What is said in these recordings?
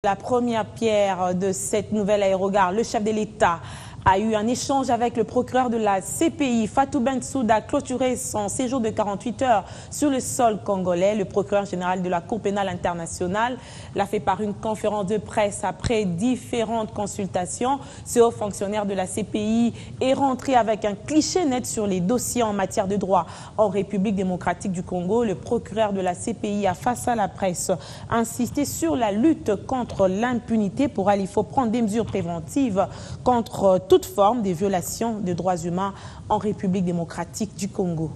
La première pierre de cette nouvelle aérogare, le chef de l'État a eu un échange avec le procureur de la CPI. Fatou Bensouda a clôturé son séjour de 48 heures sur le sol congolais. Le procureur général de la Cour pénale internationale l'a fait par une conférence de presse après différentes consultations. Ce haut fonctionnaire de la CPI est rentré avec un cliché net sur les dossiers en matière de droit en République démocratique du Congo. Le procureur de la CPI a, face à la presse, insisté sur la lutte contre l'impunité. Pour elle, il faut prendre des mesures préventives contre toute forme de violation des droits humains en République démocratique du Congo.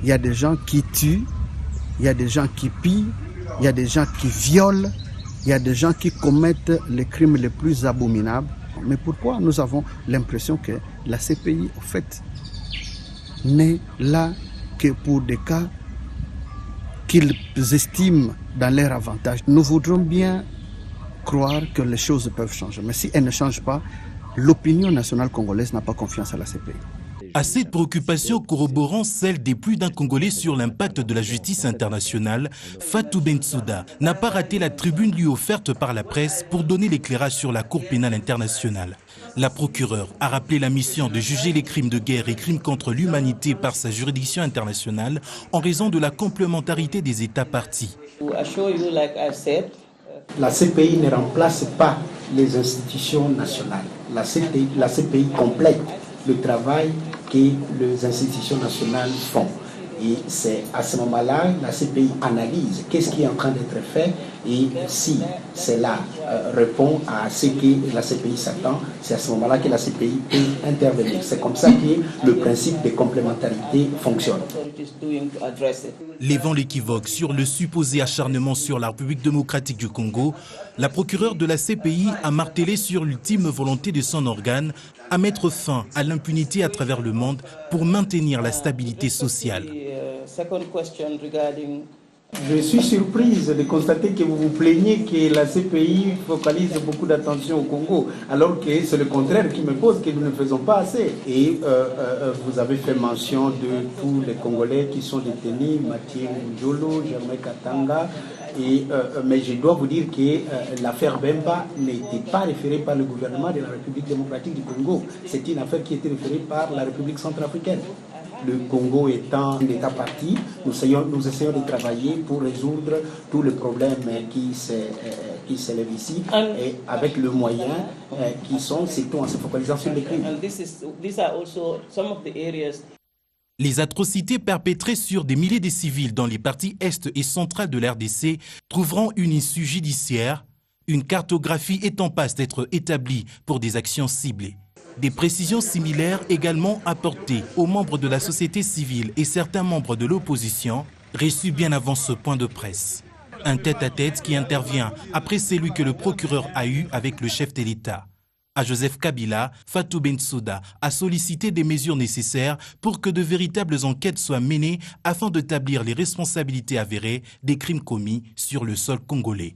Il y a des gens qui tuent, il y a des gens qui pillent, il y a des gens qui violent, il y a des gens qui commettent les crimes les plus abominables. Mais pourquoi nous avons l'impression que la CPI, en fait, n'est là que pour des cas qu'ils estiment dans leur avantage? Nous voudrions bien croire que les choses peuvent changer, mais si elles ne changent pas, l'opinion nationale congolaise n'a pas confiance à la CPI. À cette préoccupation corroborant celle des plus d'un Congolais sur l'impact de la justice internationale, Fatou Bensouda n'a pas raté la tribune lui offerte par la presse pour donner l'éclairage sur la Cour pénale internationale. La procureure a rappelé la mission de juger les crimes de guerre et crimes contre l'humanité par sa juridiction internationale en raison de la complémentarité des États partis. La CPI ne remplace pas les institutions nationales. La CPI complète le travail que les institutions nationales font. Et c'est à ce moment-là, la CPI analyse qu'est-ce qui est en train d'être fait et si cela répond à ce que la CPI s'attend, c'est à ce moment-là que la CPI peut intervenir. C'est comme ça que le principe de complémentarité fonctionne. Levant l'équivoque sur le supposé acharnement sur la République démocratique du Congo, la procureure de la CPI a martelé sur l'ultime volonté de son organe à mettre fin à l'impunité à travers le monde pour maintenir la stabilité sociale. Je suis surprise de constater que vous vous plaignez que la CPI focalise beaucoup d'attention au Congo, alors que c'est le contraire qui me pose, que nous ne faisons pas assez. Et vous avez fait mention de tous les Congolais qui sont détenus, Mathieu Ndjolo, Germain Katanga, mais je dois vous dire que l'affaire Bemba n'était pas référée par le gouvernement de la République démocratique du Congo. C'est une affaire qui était référée par la République centrafricaine. Le Congo étant un État parti, nous essayons de travailler pour résoudre tous les problèmes qui s'élèvent ici, et avec le moyen qui sont, surtout en se focalisant sur les crimes. Les atrocités perpétrées sur des milliers de civils dans les parties est et centrales de l'RDC trouveront une issue judiciaire. Une cartographie est en passe d'être établie pour des actions ciblées. Des précisions similaires également apportées aux membres de la société civile et certains membres de l'opposition, reçus bien avant ce point de presse. Un tête-à-tête qui intervient après celui que le procureur a eu avec le chef de l'État. À Joseph Kabila, Fatou Bensouda a sollicité des mesures nécessaires pour que de véritables enquêtes soient menées afin d'établir les responsabilités avérées des crimes commis sur le sol congolais.